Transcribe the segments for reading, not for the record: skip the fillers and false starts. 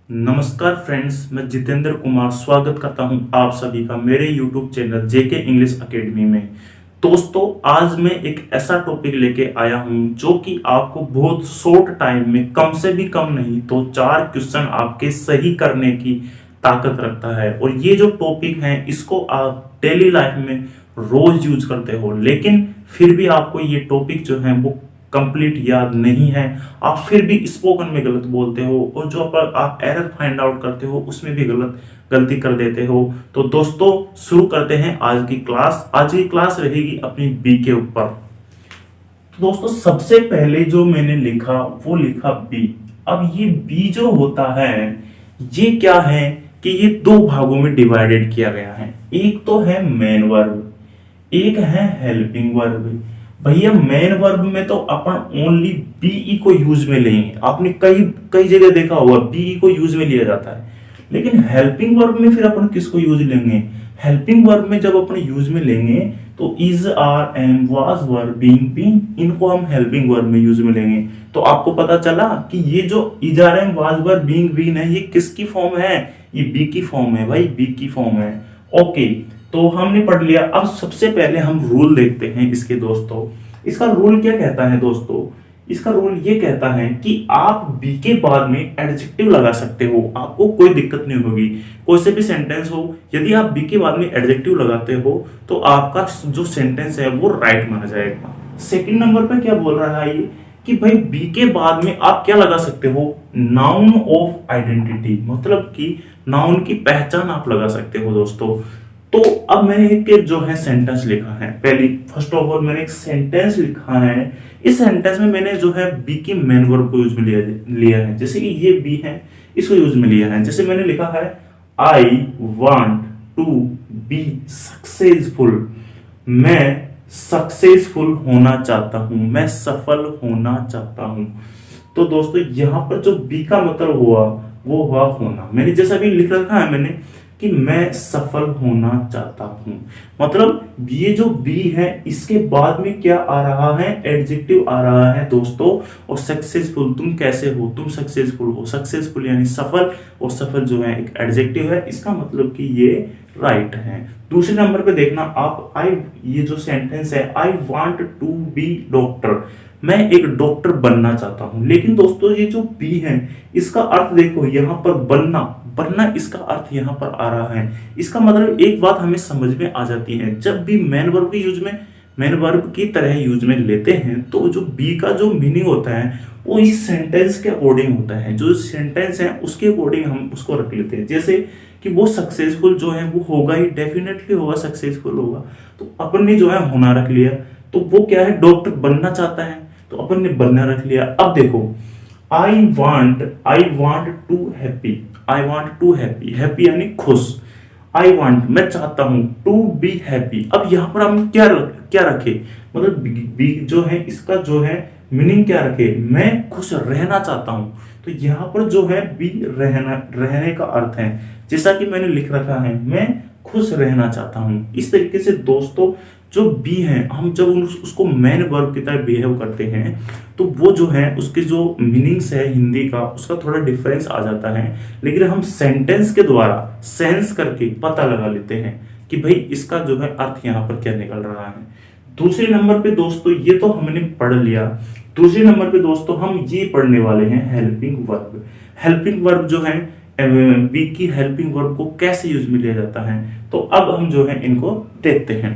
नमस्कार फ्रेंड्स, मैं जितेंद्र कुमार स्वागत करता हूं आप सभी का मेरे YouTube चैनल जेके इंग्लिश एकेडमी में। दोस्तों, आज मैं एक ऐसा टॉपिक लेके आया हूं जो कि आपको बहुत शॉर्ट टाइम में कम से भी कम नहीं तो 4 क्वेश्चन आपके सही करने की ताकत रखता है। और ये जो टॉपिक है इसको आप डेली लाइफ में रोज यूज करते हो, लेकिन फिर भी आपको ये टॉपिक जो है वो कंप्लीट याद नहीं है। आप फिर भी स्पोकन में गलत बोलते हो और जो आप एरर फाइंड आउट करते हो उसमें भी गलती कर देते हो। तो दोस्तों, शुरू करते हैं आज की क्लास। आज की क्लास रहेगी अपनी बी के ऊपर। तो दोस्तों, सबसे पहले जो मैंने लिखा वो लिखा बी। अब ये बी जो होता है ये क्या है कि ये दो भागों में डिवाइडेड किया गया है। एक तो है मेन वर्ब, एक है हेल्पिंग वर्ब। भैया, मेन वर्ब में तो अपन ओनली बीई को यूज में लेंगे। आपने कई कई जगह देखा होगा बीई को यूज में लिया जाता है, लेकिन हेल्पिंग वर्ब में फिर अपन किसको यूज लेंगे? हेल्पिंग वर्ब में जब अपन यूज में लेंगे तो is, are, am, was, were, being, been, इनको हम हेल्पिंग वर्ब में यूज में लेंगे। तो आपको पता चला कि ये जो is, are, am, was, were, being, been है ये किसकी फॉर्म है? ये बी की फॉर्म है भाई, बी की फॉर्म है। ओके, तो हमने पढ़ लिया। अब सबसे पहले हम रूल देखते हैं इसके। दोस्तों, इसका रूल क्या कहता है? दोस्तों, इसका रूल ये कहता है कि आप बी के बाद में एडजेक्टिव लगा सकते हो, आपको कोई दिक्कत नहीं होगी। कोई से भी सेंटेंस हो, यदि आप बी के बाद में एडजेक्टिव लगाते हो तो आपका जो सेंटेंस है वो राइट माना जाएगा। सेकंड नंबर पे क्या बोल रहा है ये कि भाई बी के बाद में आप क्या लगा सकते हो? नाउन ऑफ आइडेंटिटी, मतलब कि नाउन की पहचान आप लगा सकते हो। दोस्तों, तो अब मैंने एक जो है सेंटेंस लिखा है। पहली फर्स्ट ऑफ ऑल मैंने एक सेंटेंस लिखा है। इस सेंटेंस में मैंने जो है बी की मेन वर्ब को यूज में लिया है। जैसे कि ये बी है, इसको यूज में लिया है। जैसे मैंने लिखा है I want to be successful. मैं सक्सेसफुल होना चाहता हूं, मैं सफल होना चाहता हूं। तो दोस्तों, यहां पर जो बी का मतलब हुआ वो हुआ होना। मैंने जैसा भी लिख रखा है मैंने कि मैं सफल होना चाहता हूं, मतलब ये जो बी है इसके बाद में क्या आ रहा है? एडजेक्टिव आ रहा है दोस्तों। और सक्सेसफुल, तुम कैसे हो? तुम सक्सेसफुल हो। सक्सेसफुल यानी सफल, और सफल जो है एक एडजेक्टिव है, इसका मतलब कि ये राइट है। दूसरे नंबर पे देखना आप, ये जो सेंटेंस है I want to be doctor. मैं एक डॉक्टर बनना चाहता हूं। लेकिन दोस्तों, ये जो बी है इसका अर्थ देखो, यहां पर बनना, बनना इसका अर्थ यहां पर आ रहा है। इसका मतलब एक बात हमें समझ में आ जाती है, जब भी मेन वर्ब के यूज में, मेन वर्ब की तरह यूज में लेते हैं तो जो बी का जो मीनिंग होता है वो इस सेंटेंस के अकॉर्डिंग होता है। जो सेंटेंस है उसके अकॉर्डिंग हम उसको रख लेते हैं। जैसे कि वो सक्सेसफुल जो है वो होगा ही, डेफिनेटली होगा, सक्सेसफुल होगा। तो अपन ने जो है होना रख लिया। तो वो क्या है? डॉक्टर बनना चाहता है, तो अपन ने बनना रख लिया। अब देखो, I want to happy, I want to happy, happy यानी खुश। आई वांट, मैं चाहता हूं, टू बी हैप्पी। अब यहां पर हम क्या रखे? मतलब बी जो है इसका जो है मीनिंग क्या रखे? मैं खुश रहना चाहता हूं। तो यहां पर जो है बी रहने का अर्थ है, जैसा कि मैंने लिख रखा है, मैं खुश रहना चाहता हूं। इस तरीके से दोस्तों, जो बी है हम जब उसको मेन वर्ब की तरह बिहेव करते हैं तो वो जो है उसके जो मीनिंग्स है हिंदी का, उसका थोड़ा डिफरेंस आ जाता है। लेकिन हम सेंटेंस के द्वारा सेंस करके पता लगा लेते हैं कि भाई इसका जो है अर्थ यहाँ पर क्या निकल रहा है। दूसरे नंबर पे दोस्तों, ये तो हमने पढ़ लिया। दूसरे नंबर पे दोस्तों हम ये पढ़ने वाले हैं हेल्पिंग वर्ब। हेल्पिंग वर्ब जो है बी की हेल्पिंग वर्ब को कैसे यूज में लिया जाता है, तो अब हम जो है इनको देखते हैं।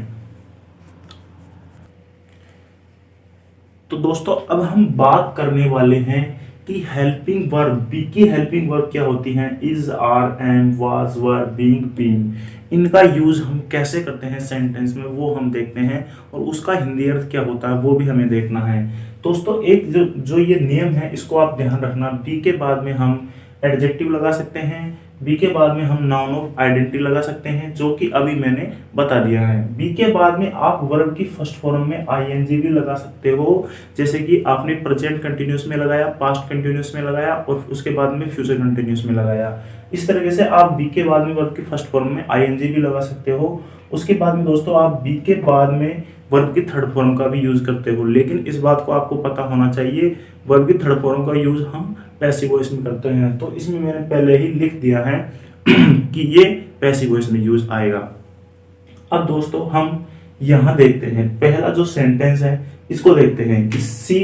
तो दोस्तों, अब हम बात करने वाले हैं कि हेल्पिंग वर्ब, बी की हेल्पिंग वर्ब क्या होती है? Is, are, am, was, were, being, been, इनका यूज हम कैसे करते हैं सेंटेंस में वो हम देखते हैं, और उसका हिंदी अर्थ क्या होता है वो भी हमें देखना है। दोस्तों, एक जो ये नियम है इसको आप ध्यान रखना। बी के बाद में हम एडजेक्टिव लगा सकते हैं, बी के बाद में हम नाउन ऑफ आइडेंटिटी लगा सकते हैं, जो कि अभी मैंने बता दिया है। बी के बाद में आप वर्ब की फर्स्ट फॉर्म में आईएनजी भी लगा सकते हो, जैसे कि आपने प्रेजेंट कंटिन्यूअस में लगाया, पास्ट कंटिन्यूअस में लगाया और उसके बाद में फ्यूचर कंटिन्यूअस में लगाया। इस तरीके से आप बी के बाद में वर्ब की फर्स्ट फॉर्म में आईएनजी भी लगा सकते हो। उसके बाद में दोस्तों आप बी के बाद में वर्ब की थर्ड फॉर्म का भी यूज करते हो, लेकिन इस बात को आपको पता होना चाहिए वर्ब की थर्ड फॉर्म का यूज हम पैसिव वॉइस में करते हैं, तो इसमें मैंने पहले ही लिख दिया है कि ये पैसिव वॉइस में यूज आएगा। अब दोस्तों हम यहां देखते हैं पहला जो सेंटेंस है इसको देखते हैं कि सी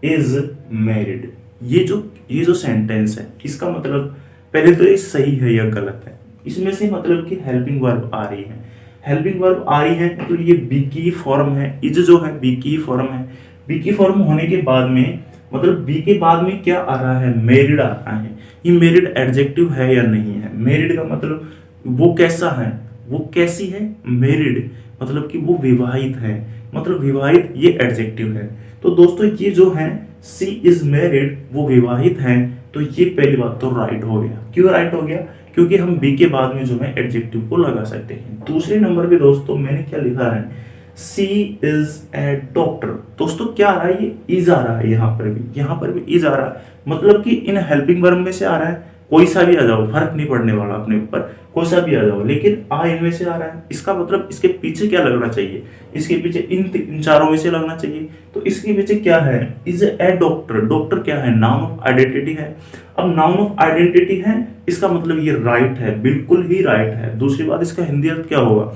इज मैरिड। ये जो सेंटेंस है इसका मतलब पहले तो ये सही है या गलत है। इसमें से मतलब कि हेल्पिंग वर्ब आ रही है, हेल्पिंग वर्ब आ रही है तो ये बी की फॉर्म है। इज जो है बी की फॉर्म है। बी की फॉर्म होने के बाद में मतलब बी के बाद में क्या आ रहा है, मैरिड आ रहा है। ये मैरिड एडजेक्टिव है या नहीं है? मैरिड का मतलब वो कैसा है, वो कैसी है, मैरिड मतलब कि वो विवाहित है, मतलब विवाहित ये एडजेक्टिव है। तो दोस्तों ये जो है सी इज मैरिड, वो विवाहित है, तो ये पहली बात तो राइट हो गया। क्यों राइट हो गया? क्योंकि हम बी के बाद में जो है एडजेक्टिव को लगा सकते हैं। दूसरे नंबर पे दोस्तों मैंने क्या लिखा है, सी इज ए डॉक्टर। दोस्तों क्या आ रहा है, ये इज आ रहा है, यहाँ पर भी इज आ रहा है, मतलब कि इन हेल्पिंग वर्ब में से आ रहा है। कोई सा भी आ जाओ, फर्क नहीं पड़ने वाला अपने ऊपर, कोई सा भी आ जाओ, लेकिन आ इनमें से आ रहा है। इसका मतलब इसके पीछे क्या लगना चाहिए, इसके पीछे इन चारों में से लगना चाहिए। तो इसके पीछे क्या है, इज ए डॉक्टर। डॉक्टर क्या है, नाउन ऑफ आइडेंटिटी है। अब नाउन ऑफ आइडेंटिटी है, इसका मतलब ये राइट है, बिल्कुल ही राइट है। दूसरी बात, इसका हिंदी अर्थ क्या होगा,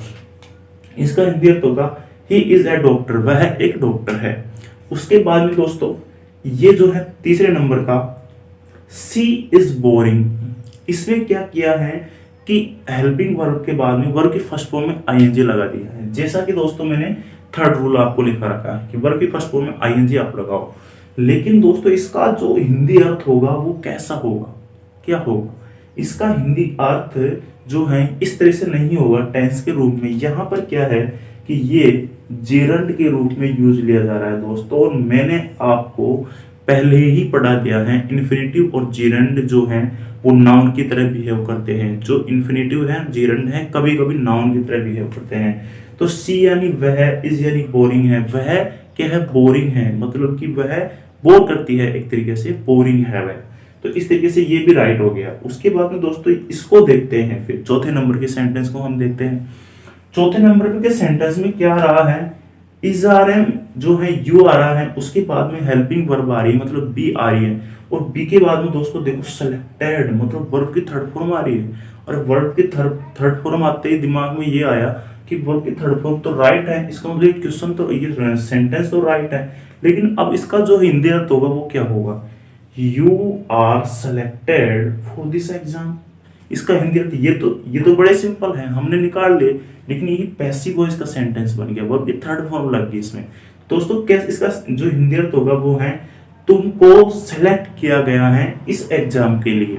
इसका हिंदी अर्थ होगा ही इज ए डॉक्टर, वह एक डॉक्टर है। उसके बाद में दोस्तों ये जो है तीसरे नंबर का सी इज बोरिंग, इसमें क्या किया है कि हेल्पिंग वर्ब के बाद में वर्ब की फर्स्ट फॉर्म में आईएनजी लगा दिया है। जैसा कि दोस्तों मैंने थर्ड रूल आपको लिखा रखा है कि वर्ब की फर्स्ट फॉर्म में आईएनजी आप लगाओ। लेकिन दोस्तों इसका जो हिंदी अर्थ होगा वो कैसा होगा, क्या होगा, इसका हिंदी अर्थ जो है इस तरह से नहीं होगा टेंस के रूप में। यहाँ पर क्या है कि ये जेरंड के रूप में यूज लिया जा रहा है दोस्तों। और मैंने आपको पहले ही पढ़ा दिया है इन्फिनेटिव और जेरंड जो है वो नाउन की तरह बिहेव करते हैं। जो इन्फिनेटिव है, जेरंड है, कभी कभी नाउन की तरह बिहेव करते हैं। तो सी यानी वह, इज यानी बोरिंग है, वह क्या है, बोरिंग है, मतलब कि वह बोर करती है, एक तरीके से बोरिंग है वह। तो इस तरीके से ये भी राइट हो गया। उसके बाद में दोस्तों इसको देखते हैं, फिर चौथे नंबर के सेंटेंस को हम देखते हैं। चौथे नंबर के सेंटेंस में क्या आ रहा है, इज आ रहे जो है यू आ रहा है, उसके बाद में हेल्पिंग वर्ब आ रही है, मतलब बी आ रही है। और बी के बाद में दोस्तों देखो सेलेक्टेड, मतलब वर्ब की थर्ड फॉर्म आ रही है। और वर्ब की थर्ड फॉर्म आते ही दिमाग में ये आया कि वर्ब की थर्ड फॉर्म तो राइट है, इसका मतलब क्वेश्चन तो ये सेंटेंस तो राइट है। लेकिन अब इसका जो हिंदी अर्थ होगा वो क्या होगा, you are selected for this exam. इसका हिंदी अर्थ ये तो बड़े सिंपल है, हमने निकाल लिए। लेकिन ये पैसिव वॉइस का सेंटेंस बन गया, वर्ब की थर्ड फॉर्म लग गई इसमें। दोस्तों कैसे इसका जो हिंदी अर्थ होगा वो है तुमको सेलेक्ट किया गया है इस एग्जाम के लिए,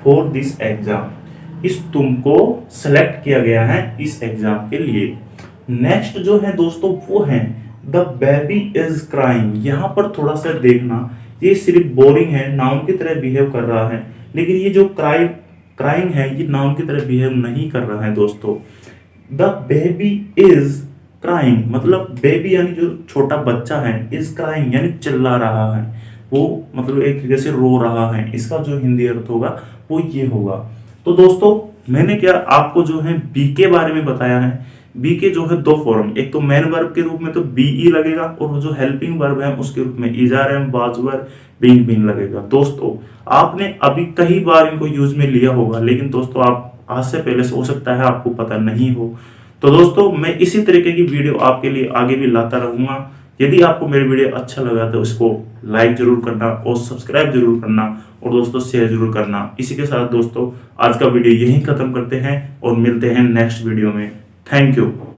फॉर दिस एग्जाम। इस तुमको सेलेक्ट किया गया है इस एग्जाम के लिए। नेक्स्ट जो है दोस्तों वो है द बेबी इज क्राइंग। यहाँ पर थोड़ा सा देखना, ये सिर्फ बोरिंग है, नाउन की तरह बिहेव कर रहा है। लेकिन ये जो क्राइंग है ये नाउन की तरह बिहेव नहीं कर रहा है दोस्तों। द बेबी इज क्राइंग, मतलब बेबी यानी जो छोटा बच्चा है, इज क्राइंग यानी चिल्ला रहा है, वो मतलब एक तरीके से रो रहा है। इसका जो हिंदी अर्थ होगा वो ये होगा। तो दोस्तों मैंने क्या आपको जो है बी के बारे में बताया है। बी के जो है दो फॉर्म, एक तो मेन वर्ब के रूप में तो बी ई लगेगा, और जो हेल्पिंग वर्ब है उसके रूप में is are am, was were, being been लगेगा। दोस्तों आपने अभी कई बार इनको यूज में लिया होगा, लेकिन दोस्तों आप आज से पहले से हो सकता है आपको पता नहीं हो। तो दोस्तों मैं इसी तरीके की वीडियो आपके लिए आगे भी लाता रहूंगा। यदि आपको मेरी वीडियो अच्छा लगा तो इसको लाइक जरूर करना और सब्सक्राइब जरूर करना, और दोस्तों शेयर जरूर करना। इसी के साथ दोस्तों आज का वीडियो यहीं खत्म करते हैं और मिलते हैं नेक्स्ट वीडियो में। Thank you.